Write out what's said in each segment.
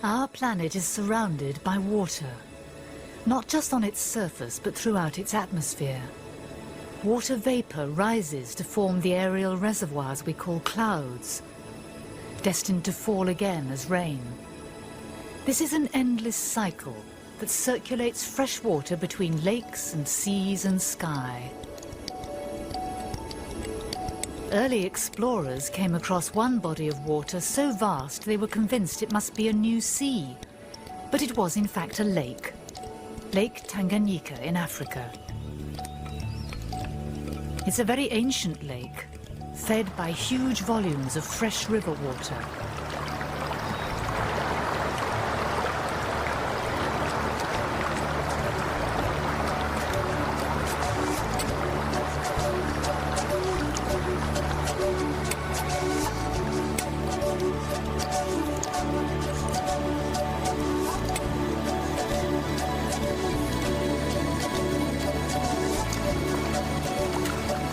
Our planet is surrounded by water, not just on its surface, but throughout its atmosphere. Water vapor rises to form the aerial reservoirs we call clouds, destined to fall again as rain. This is an endless cycle that circulates fresh water between lakes and seas and sky. Early explorers came across one body of water so vast they were convinced it must be a new sea. But it was in fact a lake, Lake Tanganyika in Africa. It's a very ancient lake, fed by huge volumes of fresh river water.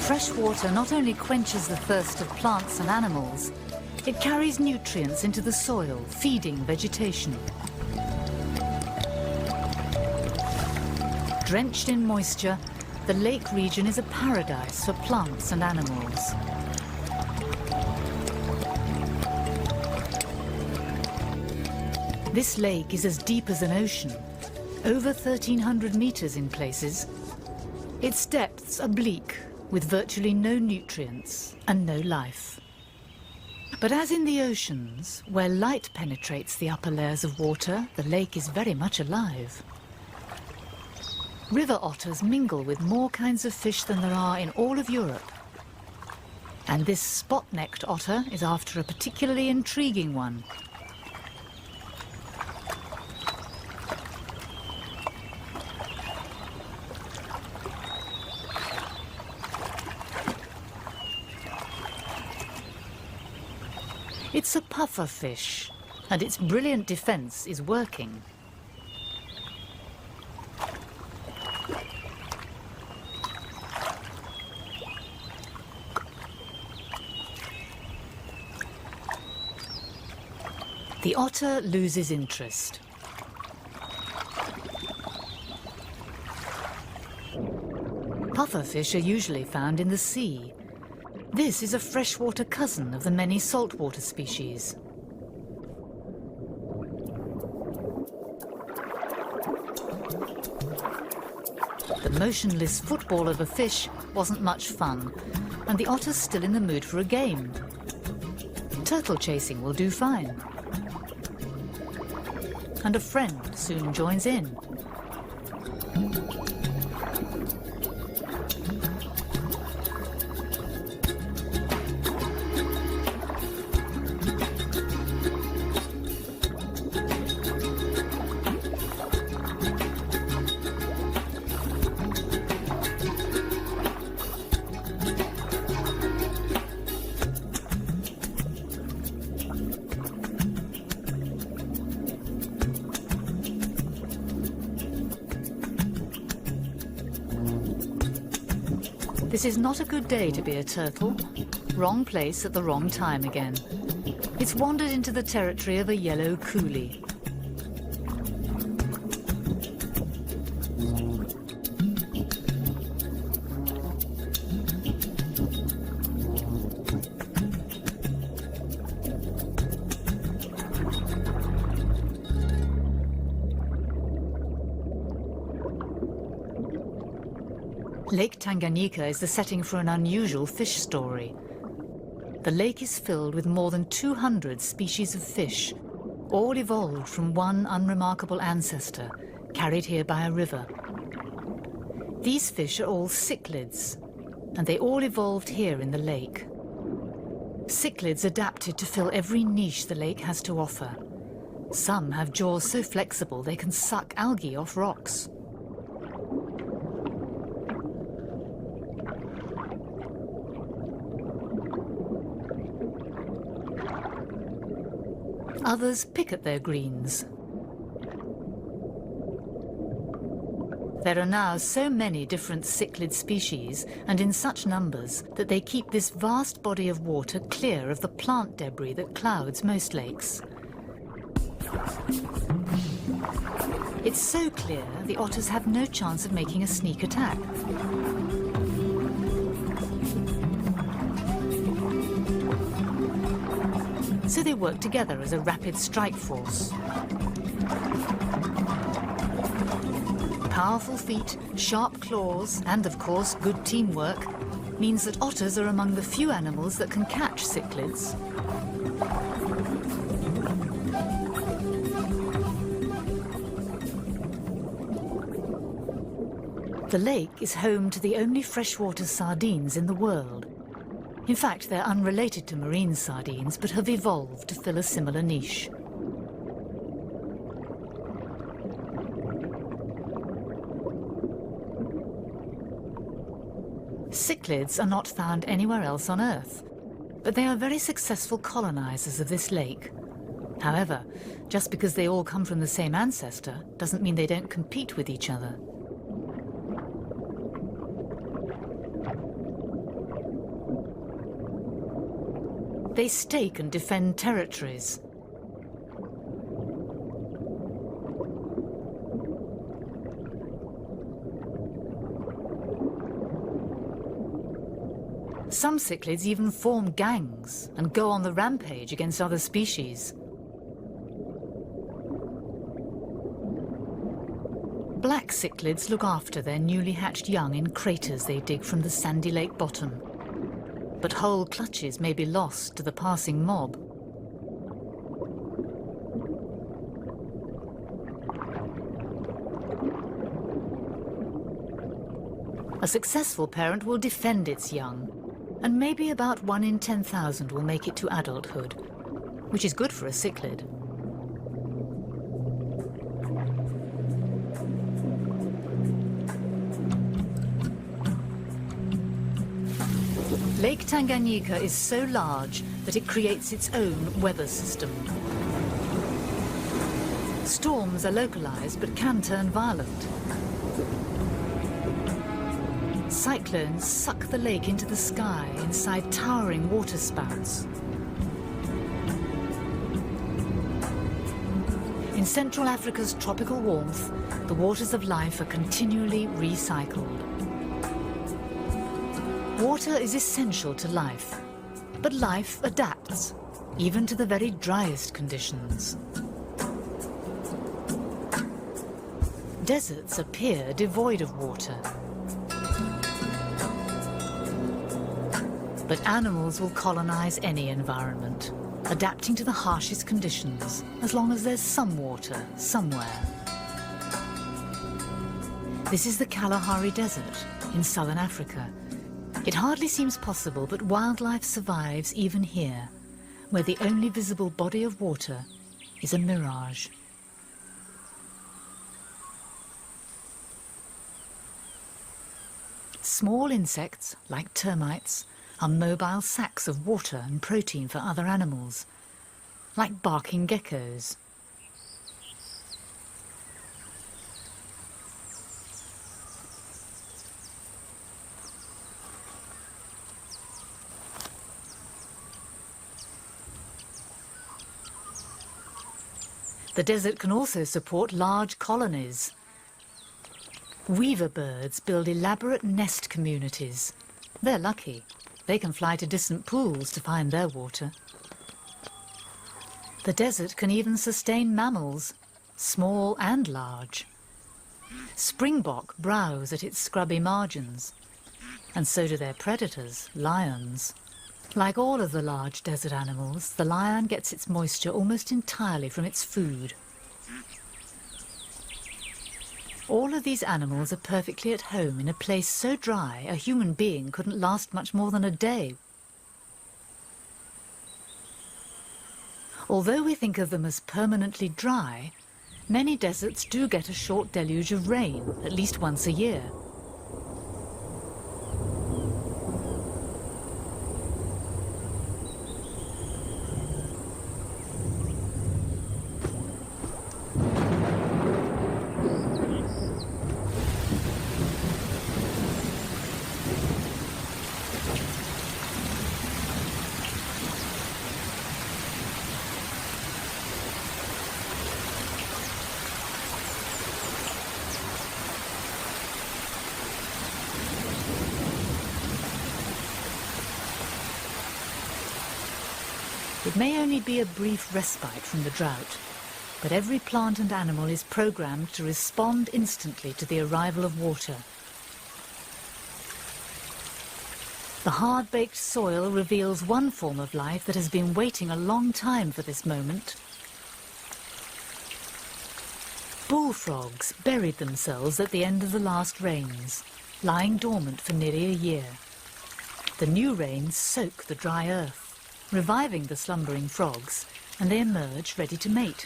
Fresh water not only quenches the thirst of plants and animals, it carries nutrients into the soil, feeding vegetation. Drenched in moisture, the lake region is a paradise for plants and animals. This lake is as deep as an ocean, over 1,300 meters in places. Its depths are bleak, with virtually no nutrients and no life. But as in the oceans, where light penetrates the upper layers of water, the lake is very much alive. River otters mingle with more kinds of fish than there are in all of Europe. And this spot-necked otter is after a particularly intriguing one. It's a puffer fish, and its brilliant defense is working. The otter loses interest. Pufferfish are usually found in the sea. This is a freshwater cousin of the many saltwater species. The motionless football of a fish wasn't much fun, and the otter's still in the mood for a game. Turtle chasing will do fine. And a friend soon joins in. This is not a good day to be a turtle. Wrong place at the wrong time again. It's wandered into the territory of a yellow coolie. Lake Tanganyika is the setting for an unusual fish story. The lake is filled with more than 200 species of fish, all evolved from one unremarkable ancestor, carried here by a river. These fish are all cichlids, and they all evolved here in the lake. Cichlids adapted to fill every niche the lake has to offer. Some have jaws so flexible they can suck algae off rocks. Others pick at their greens. There are now so many different cichlid species, and in such numbers, that they keep this vast body of water clear of the plant debris that clouds most lakes. It's so clear the otters have no chance of making a sneak attack. So they work together as a rapid strike force. Powerful feet, sharp claws, and of course good teamwork means that otters are among the few animals that can catch cichlids. The lake is home to the only freshwater sardines in the world. In fact, they're unrelated to marine sardines, but have evolved to fill a similar niche. Cichlids are not found anywhere else on Earth, but they are very successful colonizers of this lake. However, just because they all come from the same ancestor doesn't mean they don't compete with each other. They stake and defend territories. Some cichlids even form gangs and go on the rampage against other species. Black cichlids look after their newly hatched young in craters they dig from the sandy lake bottom. But whole clutches may be lost to the passing mob. A successful parent will defend its young, and maybe about 1 in 10,000 will make it to adulthood, which is good for a cichlid. Lake Tanganyika is so large that it creates its own weather system. Storms are localized but can turn violent. Cyclones suck the lake into the sky inside towering water spouts. In Central Africa's tropical warmth, the waters of life are continually recycled. Water is essential to life, but life adapts, even to the very driest conditions. Deserts appear devoid of water. But animals will colonize any environment, adapting to the harshest conditions, as long as there's some water somewhere. This is the Kalahari Desert in southern Africa. It hardly seems possible, but wildlife survives even here, where the only visible body of water is a mirage. Small insects, like termites, are mobile sacs of water and protein for other animals, like barking geckos. The desert can also support large colonies. Weaver birds build elaborate nest communities. They're lucky. They can fly to distant pools to find their water. The desert can even sustain mammals, small and large. Springbok browse at its scrubby margins, and so do their predators, lions. Like all of the large desert animals, the lion gets its moisture almost entirely from its food. All of these animals are perfectly at home in a place so dry a human being couldn't last much more than a day. Although we think of them as permanently dry, many deserts do get a short deluge of rain at least once a year. It may only be a brief respite from the drought, but every plant and animal is programmed to respond instantly to the arrival of water. The hard-baked soil reveals one form of life that has been waiting a long time for this moment. Bullfrogs buried themselves at the end of the last rains, lying dormant for nearly a year. The new rains soak the dry earth, reviving the slumbering frogs, and they emerge ready to mate.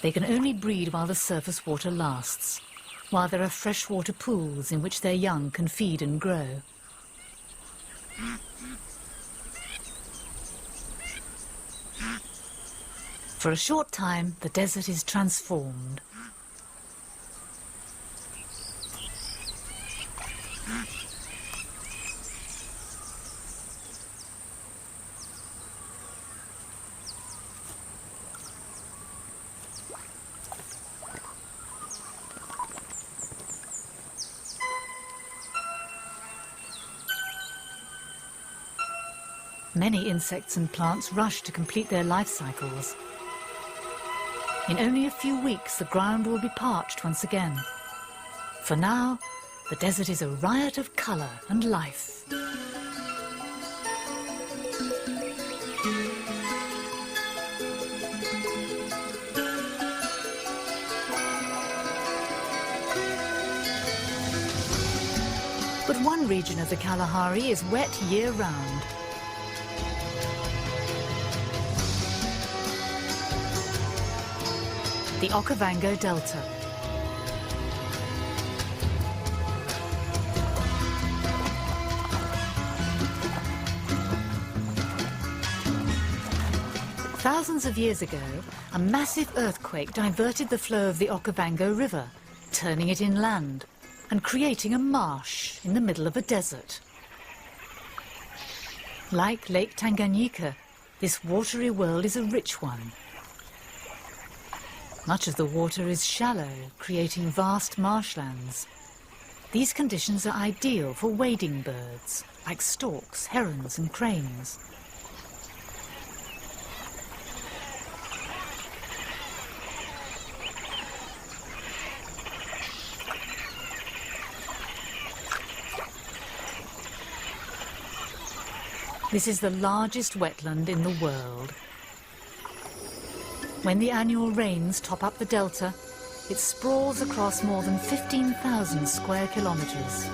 They can only breed while the surface water lasts, while there are freshwater pools in which their young can feed and grow. For a short time, the desert is transformed. Many insects and plants rush to complete their life cycles. In only a few weeks, the ground will be parched once again. For now, the desert is a riot of colour and life. But one region of the Kalahari is wet year-round. The Okavango Delta. Thousands of years ago, a massive earthquake diverted the flow of the Okavango River, turning it inland and creating a marsh in the middle of a desert. Like Lake Tanganyika, this watery world is a rich one. Much of the water is shallow, creating vast marshlands. These conditions are ideal for wading birds, like storks, herons and cranes. This is the largest wetland in the world. When the annual rains top up the delta, it sprawls across more than 15,000 square kilometres.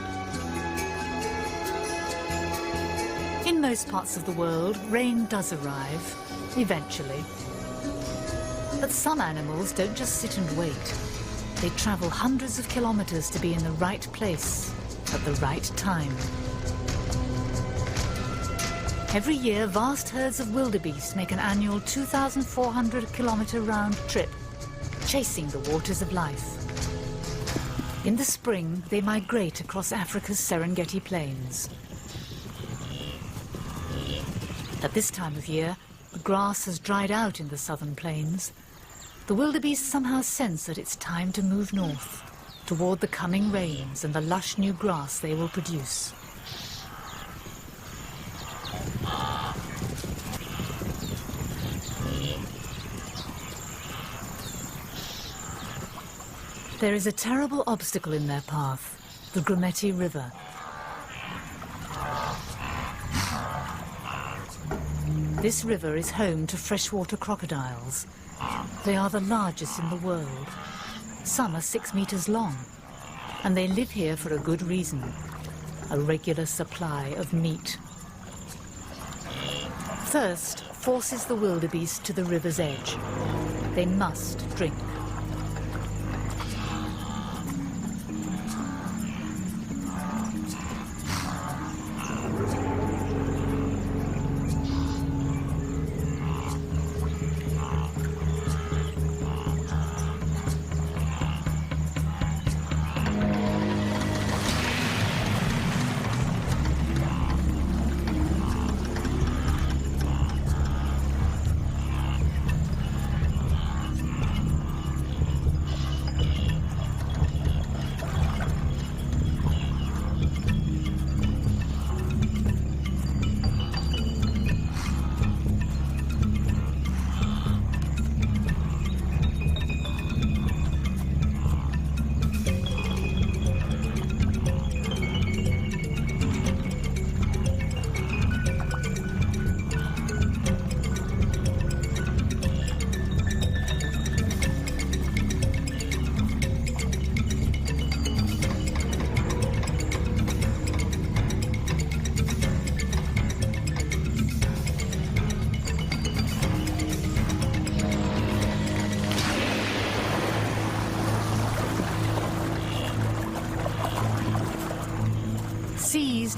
In most parts of the world, rain does arrive, eventually. But some animals don't just sit and wait. They travel hundreds of kilometres to be in the right place at the right time. Every year, vast herds of wildebeest make an annual 2,400-kilometre round trip, chasing the waters of life. In the spring, they migrate across Africa's Serengeti plains. At this time of year, the grass has dried out in the southern plains. The wildebeest somehow sense that it's time to move north, toward the coming rains and the lush new grass they will produce. There is a terrible obstacle in their path, the Grumeti River. This river is home to freshwater crocodiles. They are the largest in the world. Some are 6 meters long, and they live here for a good reason, a regular supply of meat. Thirst forces the wildebeest to the river's edge. They must drink.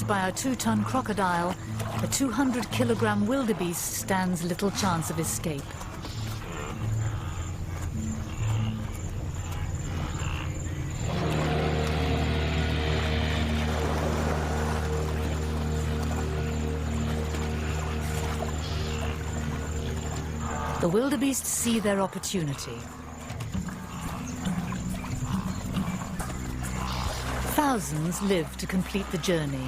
Chased by a 2-ton crocodile, a 200-kilogram wildebeest stands little chance of escape. The wildebeest see their opportunity. Thousands live to complete the journey,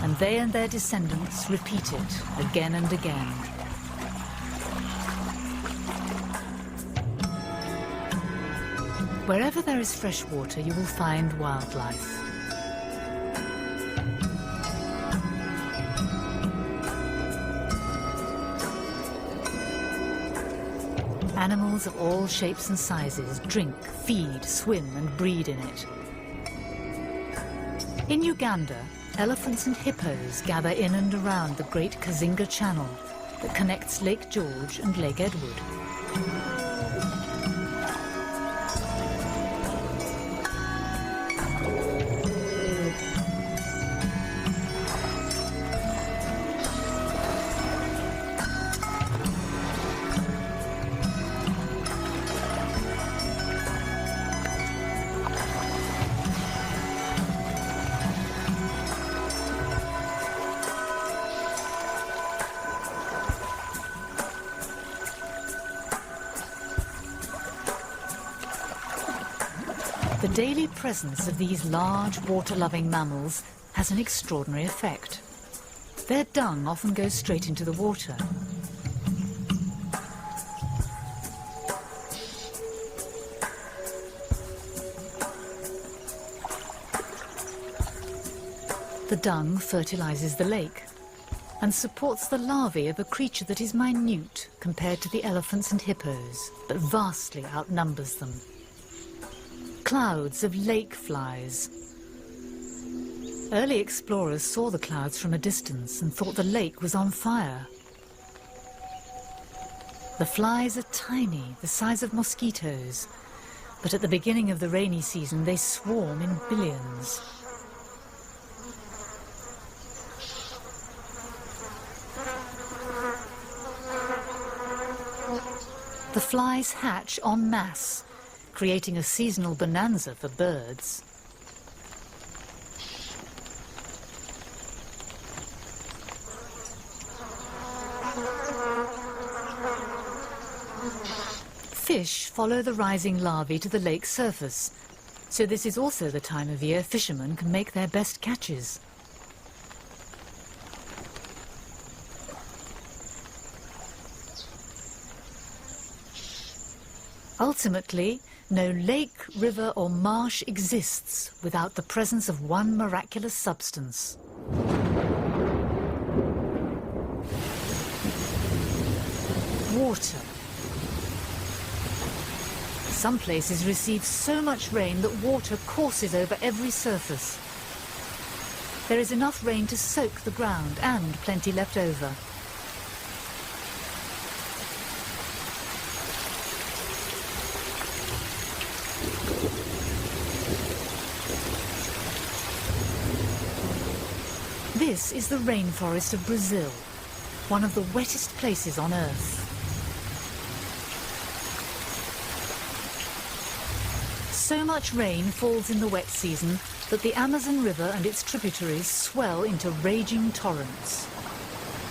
and they and their descendants repeat it again and again. Wherever there is fresh water, you will find wildlife. Animals of all shapes and sizes drink, feed, swim, and breed in it. In Uganda, elephants and hippos gather in and around the Great Kazinga Channel that connects Lake George and Lake Edward. The daily presence of these large water-loving mammals has an extraordinary effect. Their dung often goes straight into the water. The dung fertilizes the lake and supports the larvae of a creature that is minute compared to the elephants and hippos, but vastly outnumbers them. Clouds of lake flies. Early explorers saw the clouds from a distance and thought the lake was on fire. The flies are tiny, the size of mosquitoes, but at the beginning of the rainy season they swarm in billions. The flies hatch en masse, creating a seasonal bonanza for birds. Fish follow the rising larvae to the lake's surface, so this is also the time of year fishermen can make their best catches. Ultimately, no lake, river or marsh exists without the presence of one miraculous substance. Water. Some places receive so much rain that water courses over every surface. There is enough rain to soak the ground and plenty left over. This is the rainforest of Brazil, one of the wettest places on Earth. So much rain falls in the wet season that the Amazon River and its tributaries swell into raging torrents.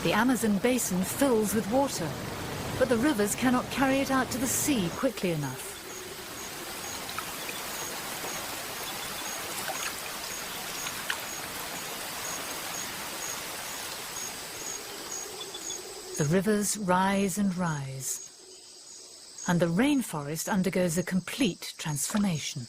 The Amazon basin fills with water, but the rivers cannot carry it out to the sea quickly enough. The rivers rise and rise, and the rainforest undergoes a complete transformation.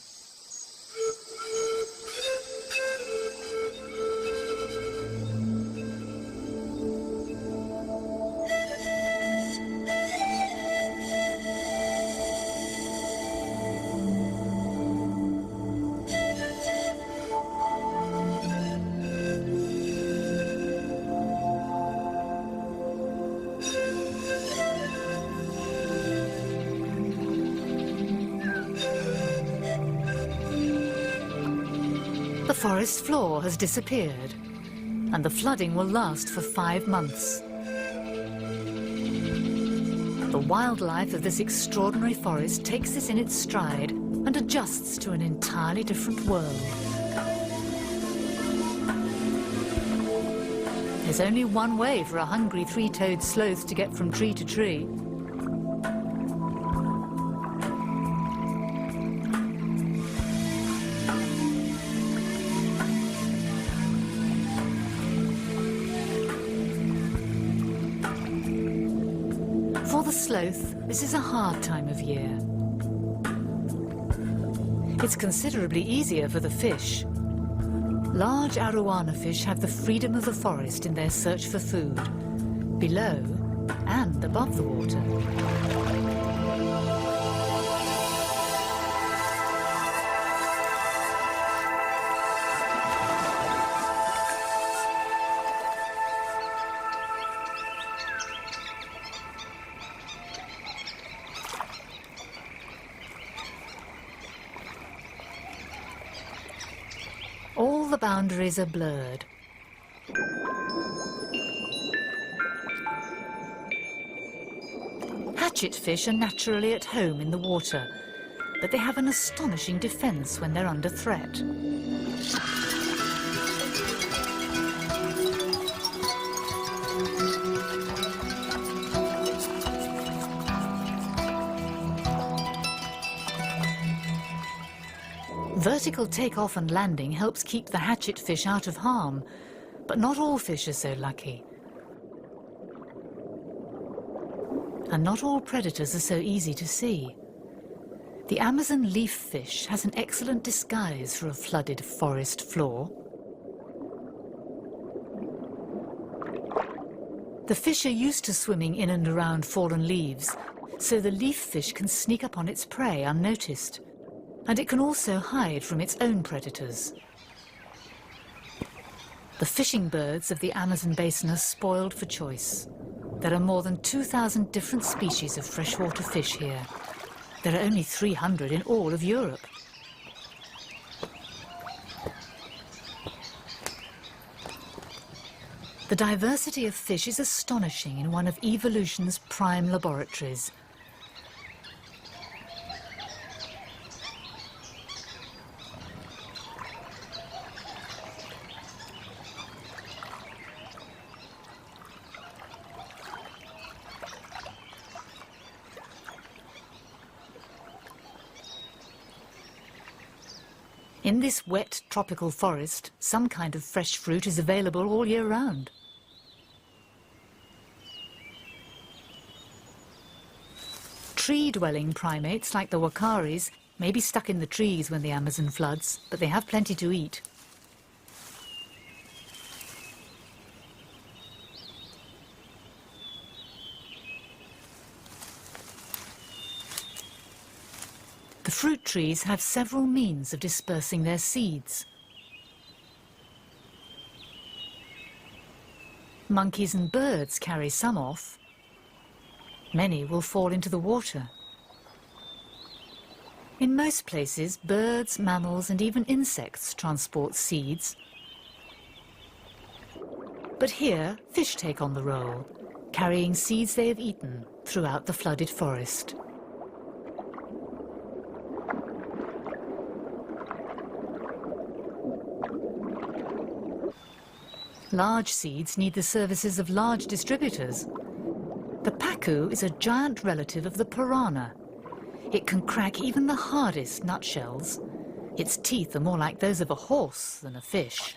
The forest floor has disappeared, and the flooding will last for 5 months. The wildlife of this extraordinary forest takes this in its stride and adjusts to an entirely different world. There's only one way for a hungry three-toed sloth to get from tree to tree. For the sloth, this is a hard time of year. It's considerably easier for the fish. Large arowana fish have the freedom of the forest in their search for food, below and above the water. All the boundaries are blurred. Hatchetfish are naturally at home in the water, but they have an astonishing defense when they're under threat. Vertical takeoff and landing helps keep the hatchetfish out of harm, but not all fish are so lucky. And not all predators are so easy to see. The Amazon leaf fish has an excellent disguise for a flooded forest floor. The fish are used to swimming in and around fallen leaves, so the leaf fish can sneak up on its prey unnoticed. And it can also hide from its own predators. The fishing birds of the Amazon basin are spoiled for choice. There are more than 2,000 different species of freshwater fish here. There are only 300 in all of Europe. The diversity of fish is astonishing in one of evolution's prime laboratories. In this wet tropical forest, some kind of fresh fruit is available all year round. Tree-dwelling primates like the wakaris may be stuck in the trees when the Amazon floods, but they have plenty to eat. The fruit trees have several means of dispersing their seeds. Monkeys and birds carry some off. Many will fall into the water. In most places, birds, mammals, and even insects transport seeds. But here, fish take on the role, carrying seeds they have eaten throughout the flooded forest. Large seeds need the services of large distributors. The pacu is a giant relative of the piranha. It can crack even the hardest nutshells. Its teeth are more like those of a horse than a fish.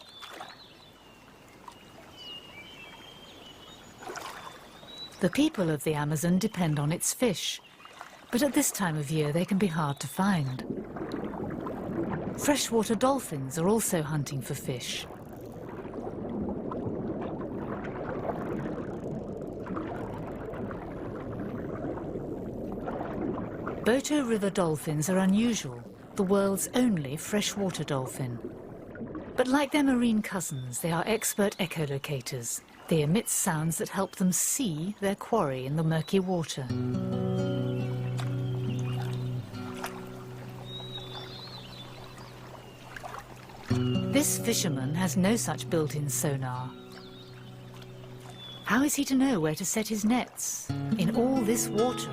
The people of the Amazon depend on its fish, but at this time of year they can be hard to find. Freshwater dolphins are also hunting for fish. Boto River dolphins are unusual, the world's only freshwater dolphin. But like their marine cousins, they are expert echolocators. They emit sounds that help them see their quarry in the murky water. This fisherman has no such built-in sonar. How is he to know where to set his nets in all this water?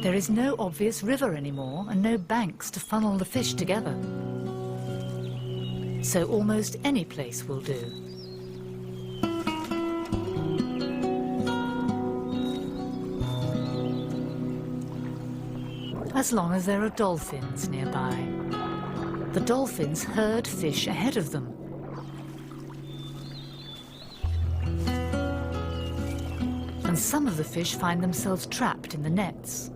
There is no obvious river anymore and no banks to funnel the fish together. So almost any place will do. As long as there are dolphins nearby. The dolphins herd fish ahead of them. And some of the fish find themselves trapped in the nets.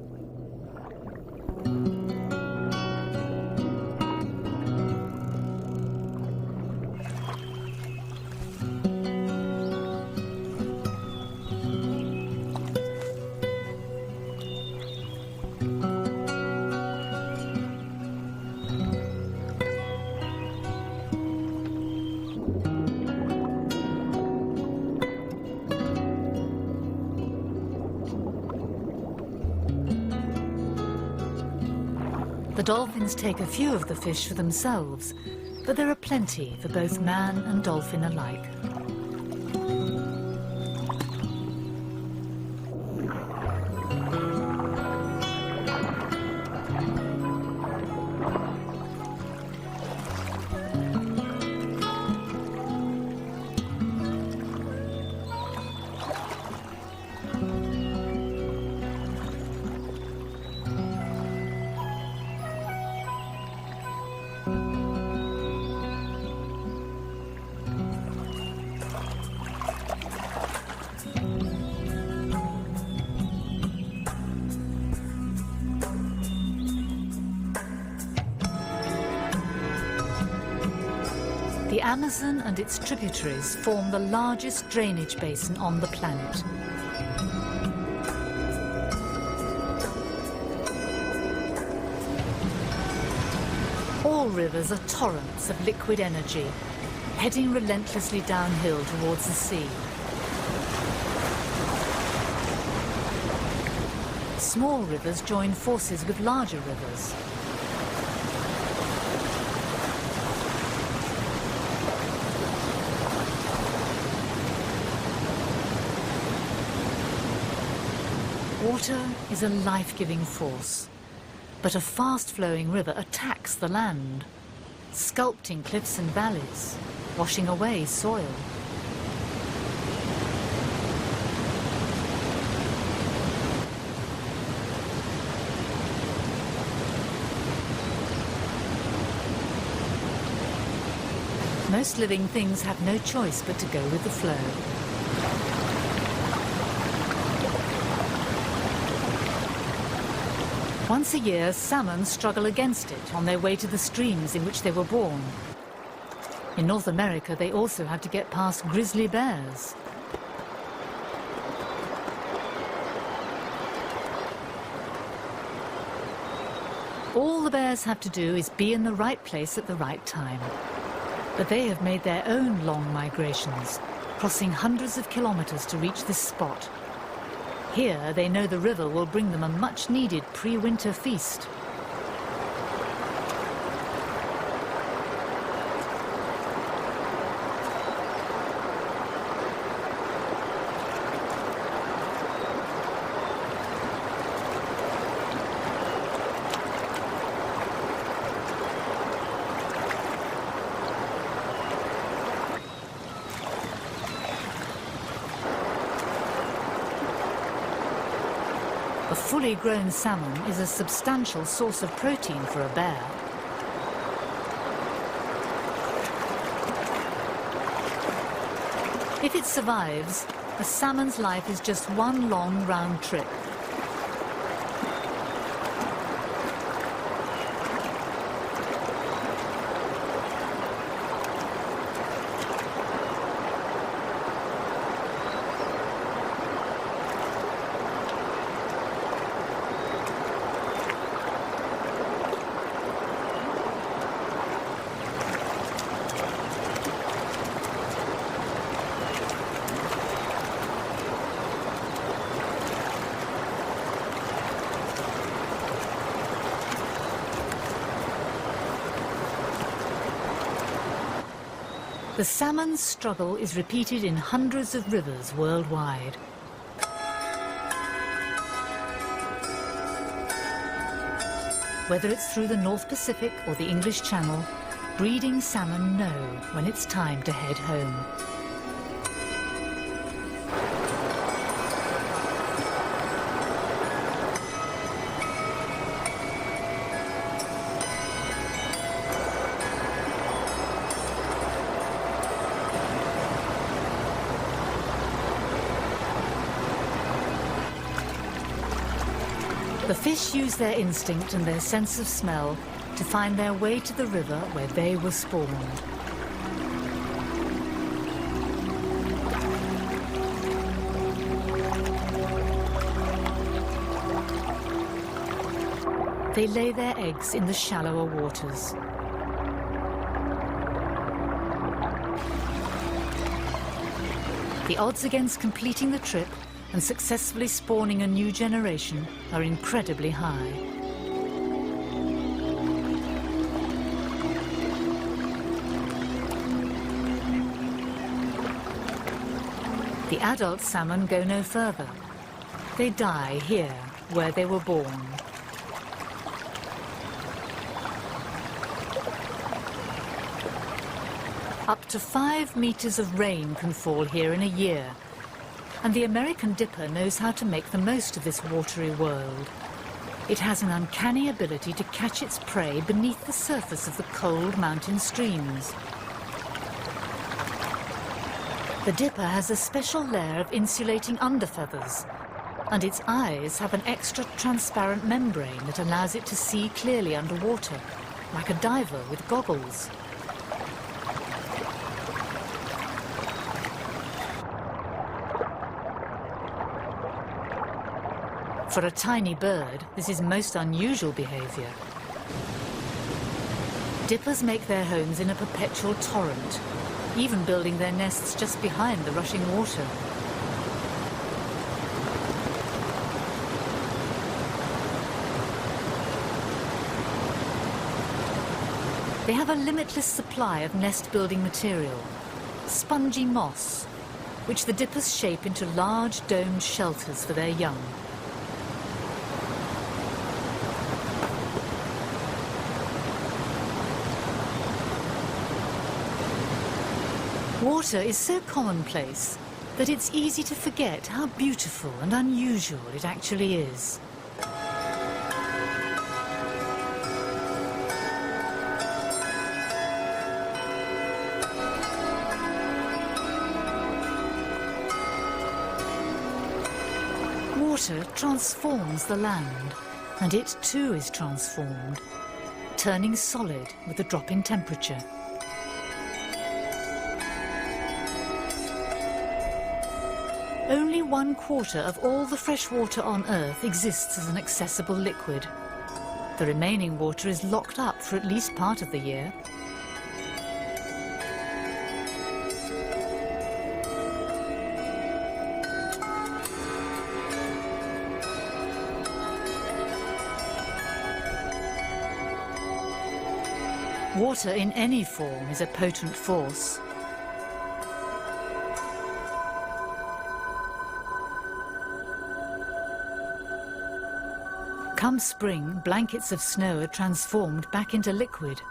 The dolphins take a few of the fish for themselves, but there are plenty for both man and dolphin alike. The Amazon and its tributaries form the largest drainage basin on the planet. All rivers are torrents of liquid energy, heading relentlessly downhill towards the sea. Small rivers join forces with larger rivers. Water is a life-giving force, but a fast-flowing river attacks the land, sculpting cliffs and valleys, washing away soil. Most living things have no choice but to go with the flow. Once a year, salmon struggle against it on their way to the streams in which they were born. In North America, they also have to get past grizzly bears. All the bears have to do is be in the right place at the right time. But they have made their own long migrations, crossing hundreds of kilometers to reach this spot. Here, they know the river will bring them a much-needed pre-winter feast. A fully grown salmon is a substantial source of protein for a bear. If it survives, a salmon's life is just one long round trip. The salmon's struggle is repeated in hundreds of rivers worldwide. Whether it's through the North Pacific or the English Channel, breeding salmon know when it's time to head home. The fish use their instinct and their sense of smell to find their way to the river where they were spawned. They lay their eggs in the shallower waters. The odds against completing the trip and successfully spawning a new generation are incredibly high. The adult salmon go no further. They die here, where they were born. Up to 5 meters of rain can fall here in a year, and the American dipper knows how to make the most of this watery world. It has an uncanny ability to catch its prey beneath the surface of the cold mountain streams. The dipper has a special layer of insulating underfeathers, and its eyes have an extra transparent membrane that allows it to see clearly underwater, like a diver with goggles. For a tiny bird, this is most unusual behavior. Dippers make their homes in a perpetual torrent, even building their nests just behind the rushing water. They have a limitless supply of nest-building material, spongy moss, which the dippers shape into large domed shelters for their young. Water is so commonplace that it's easy to forget how beautiful and unusual it actually is. Water transforms the land, and it too is transformed, turning solid with a drop in temperature. Only 1/4 of all the fresh water on Earth exists as an accessible liquid. The remaining water is locked up for at least part of the year. Water in any form is a potent force. Come spring, blankets of snow are transformed back into liquid.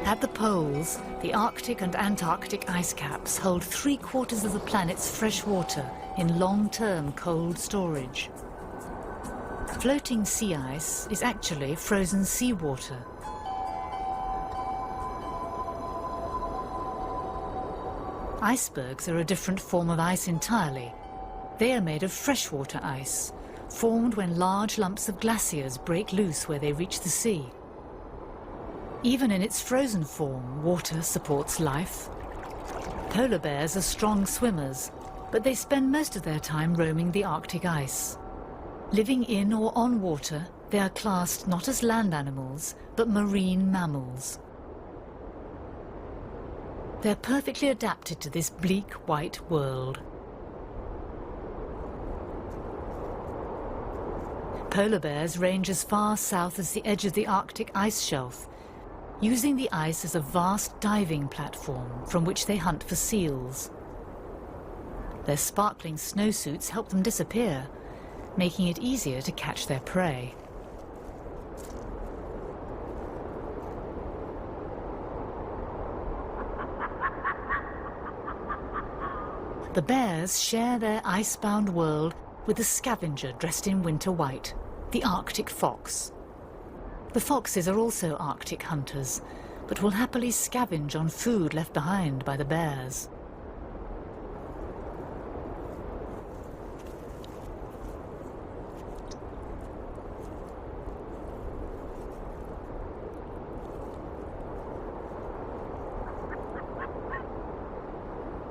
At the poles, the Arctic and Antarctic ice caps hold 3/4 of the planet's fresh water in long-term cold storage. Floating sea ice is actually frozen seawater. Icebergs are a different form of ice entirely. They are made of freshwater ice, formed when large lumps of glaciers break loose where they reach the sea. Even in its frozen form, water supports life. Polar bears are strong swimmers, but they spend most of their time roaming the Arctic ice. Living in or on water, they are classed not as land animals, but marine mammals. They're perfectly adapted to this bleak white world. Polar bears range as far south as the edge of the Arctic ice shelf, using the ice as a vast diving platform from which they hunt for seals. Their sparkling snowsuits help them disappear, making it easier to catch their prey. The bears share their icebound world with a scavenger dressed in winter white, the Arctic fox. The foxes are also Arctic hunters, but will happily scavenge on food left behind by the bears.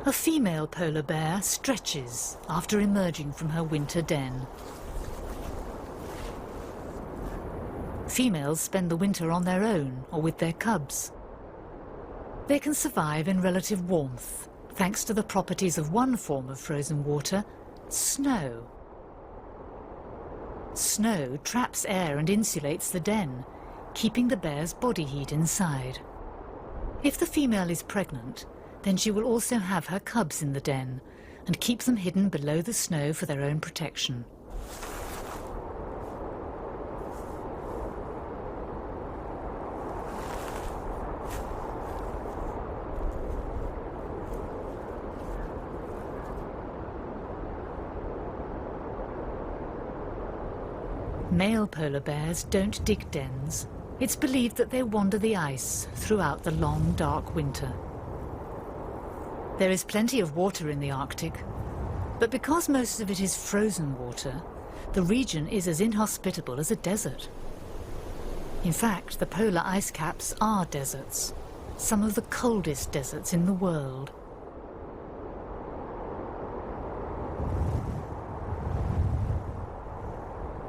A female polar bear stretches after emerging from her winter den. Females spend the winter on their own or with their cubs. They can survive in relative warmth, thanks to the properties of one form of frozen water, snow. Snow traps air and insulates the den, keeping the bear's body heat inside. If the female is pregnant, then she will also have her cubs in the den and keep them hidden below the snow for their own protection. Male polar bears don't dig dens. It's believed that they wander the ice throughout the long, dark winter. There is plenty of water in the Arctic, but because most of it is frozen water, the region is as inhospitable as a desert. In fact, the polar ice caps are deserts, some of the coldest deserts in the world.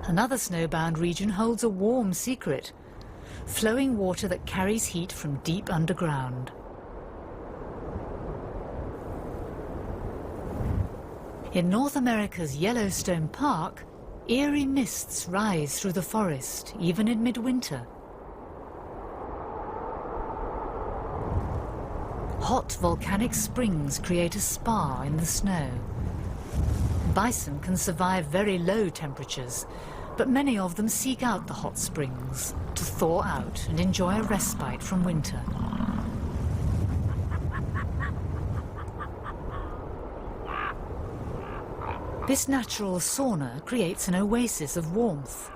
Another snowbound region holds a warm secret: flowing water that carries heat from deep underground. In North America's Yellowstone Park, eerie mists rise through the forest, even in midwinter. Hot volcanic springs create a spa in the snow. Bison can survive very low temperatures, but many of them seek out the hot springs to thaw out and enjoy a respite from winter. This natural sauna creates an oasis of warmth.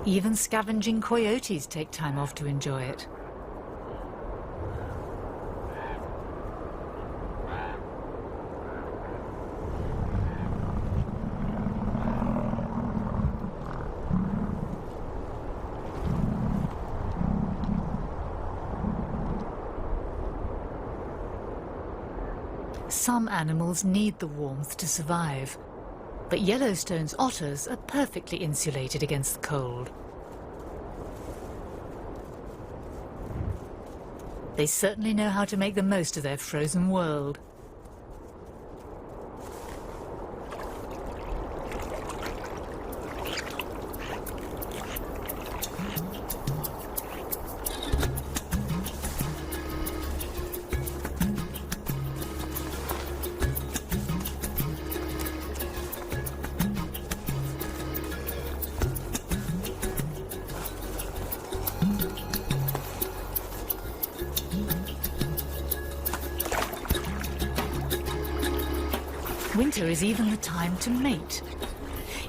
Even scavenging coyotes take time off to enjoy it. Some animals need the warmth to survive, but Yellowstone's otters are perfectly insulated against the cold. They certainly know how to make the most of their frozen world. Winter is even the time to mate.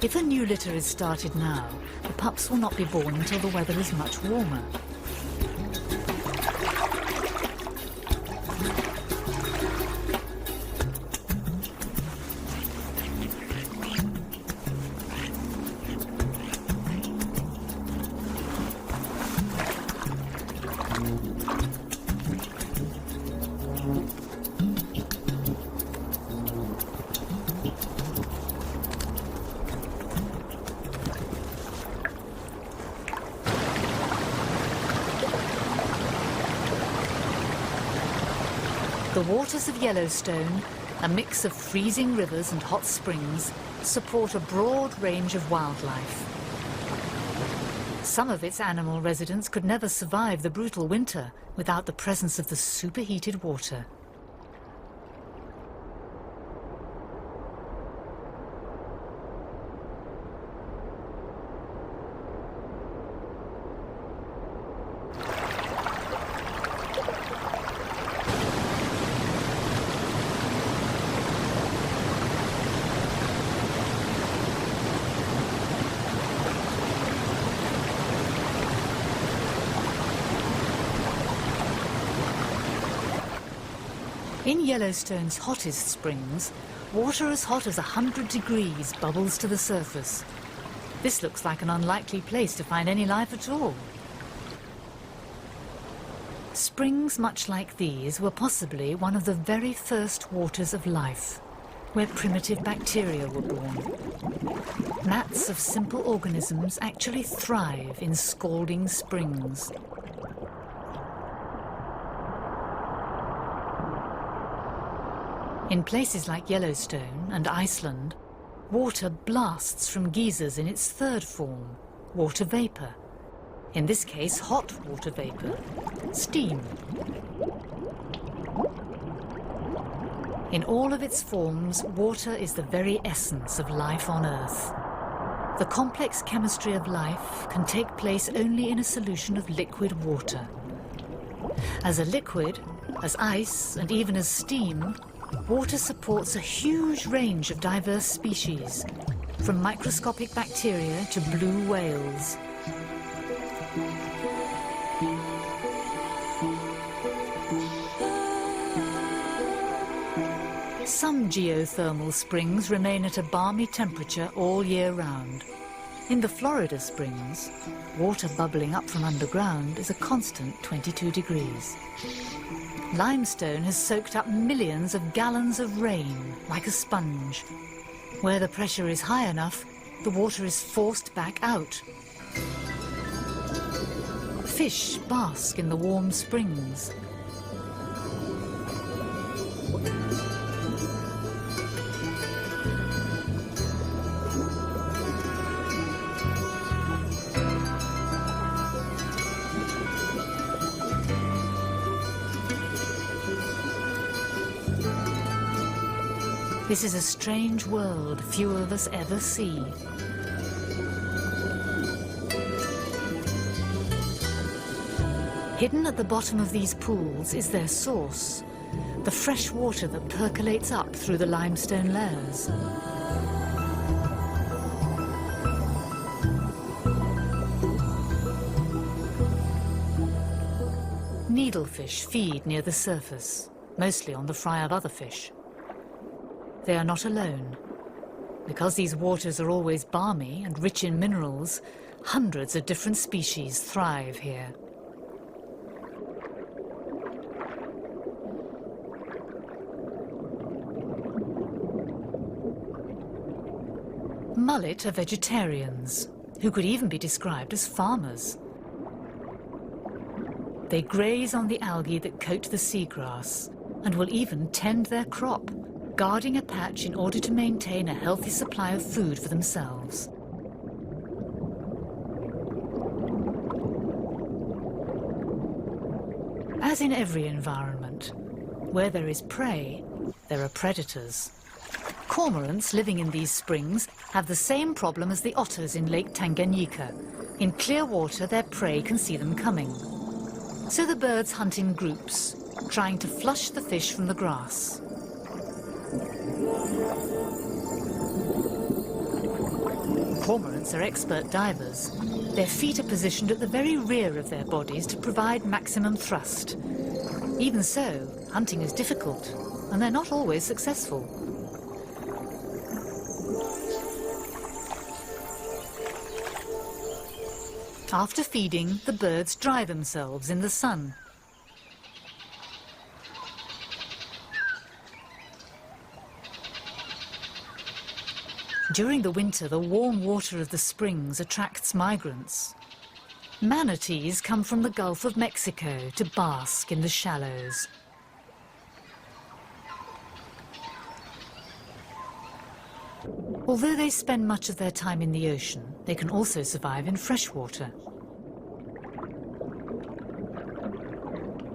If a new litter is started now, the pups will not be born until the weather is much warmer. The waters of Yellowstone, a mix of freezing rivers and hot springs, support a broad range of wildlife. Some of its animal residents could never survive the brutal winter without the presence of the superheated water. In Yellowstone's hottest springs, water as hot as 100 degrees bubbles to the surface. This looks like an unlikely place to find any life at all. Springs much like these were possibly one of the very first waters of life, where primitive bacteria were born. Mats of simple organisms actually thrive in scalding springs. In places like Yellowstone and Iceland, water blasts from geysers in its third form, water vapor. In this case, hot water vapor, steam. In all of its forms, water is the very essence of life on Earth. The complex chemistry of life can take place only in a solution of liquid water. As a liquid, as ice, and even as steam, water supports a huge range of diverse species, from microscopic bacteria to blue whales. Some geothermal springs remain at a balmy temperature all year round. In the Florida springs, water bubbling up from underground is a constant 22 degrees. Limestone has soaked up millions of gallons of rain like a sponge. Where the pressure is high enough, the water is forced back out. Fish bask in the warm springs. This is a strange world few of us ever see. Hidden at the bottom of these pools is their source, the fresh water that percolates up through the limestone layers. Needlefish feed near the surface, mostly on the fry of other fish. They are not alone. Because these waters are always balmy and rich in minerals, hundreds of different species thrive here. Mullet are vegetarians, who could even be described as farmers. They graze on the algae that coat the seagrass, and will even tend their crop, guarding a patch in order to maintain a healthy supply of food for themselves. As in every environment, where there is prey, there are predators. Cormorants living in these springs have the same problem as the otters in Lake Tanganyika. In clear water, their prey can see them coming. So the birds hunt in groups, trying to flush the fish from the grass. Cormorants are expert divers. Their feet are positioned at the very rear of their bodies to provide maximum thrust. Even so, hunting is difficult, and they're not always successful. After feeding, the birds dry themselves in the sun. During the winter, the warm water of the springs attracts migrants. Manatees come from the Gulf of Mexico to bask in the shallows. Although they spend much of their time in the ocean, they can also survive in freshwater.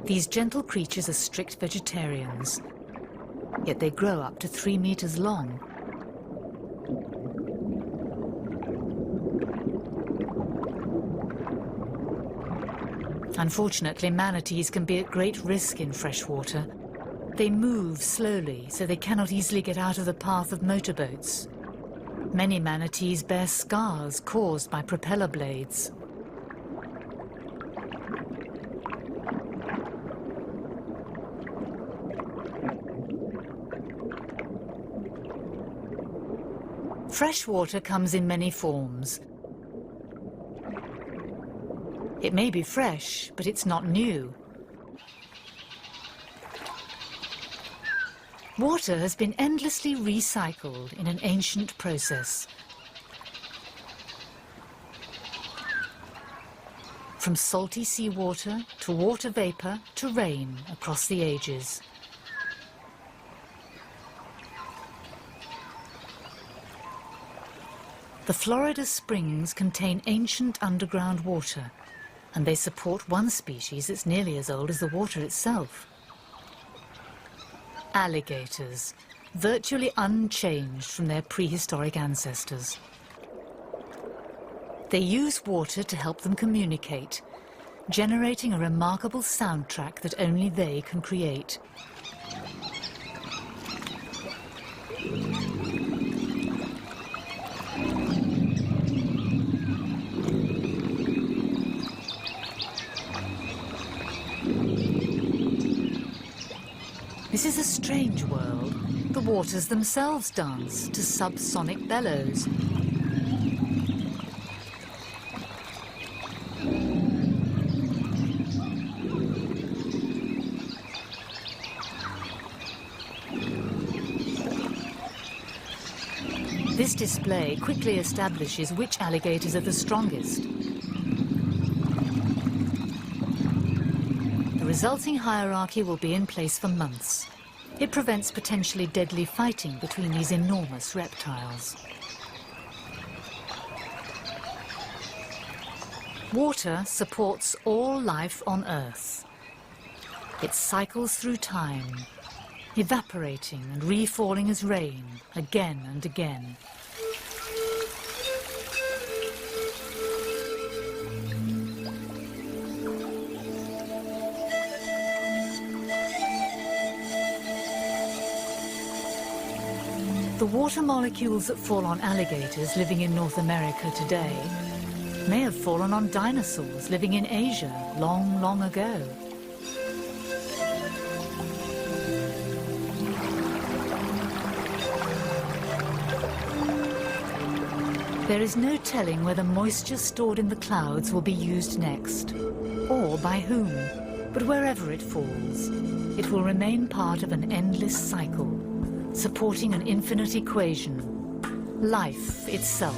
These gentle creatures are strict vegetarians, yet they grow up to 3 meters long. Unfortunately, manatees can be at great risk in freshwater. They move slowly, so they cannot easily get out of the path of motorboats. Many manatees bear scars caused by propeller blades. Freshwater comes in many forms. It may be fresh, but it's not new. Water has been endlessly recycled in an ancient process. From salty seawater to water vapor to rain across the ages. The Florida springs contain ancient underground water, and they support one species that's nearly as old as the water itself. Alligators, virtually unchanged from their prehistoric ancestors. They use water to help them communicate, generating a remarkable soundtrack that only they can create. This is a strange world. The waters themselves dance to subsonic bellows. This display quickly establishes which alligators are the strongest. The resulting hierarchy will be in place for months. It prevents potentially deadly fighting between these enormous reptiles. Water supports all life on Earth. It cycles through time, evaporating and refalling as rain again and again. The water molecules that fall on alligators living in North America today may have fallen on dinosaurs living in Asia long, long ago. There is no telling whether moisture stored in the clouds will be used next, or by whom, but wherever it falls, it will remain part of an endless cycle, supporting an infinite equation, life itself.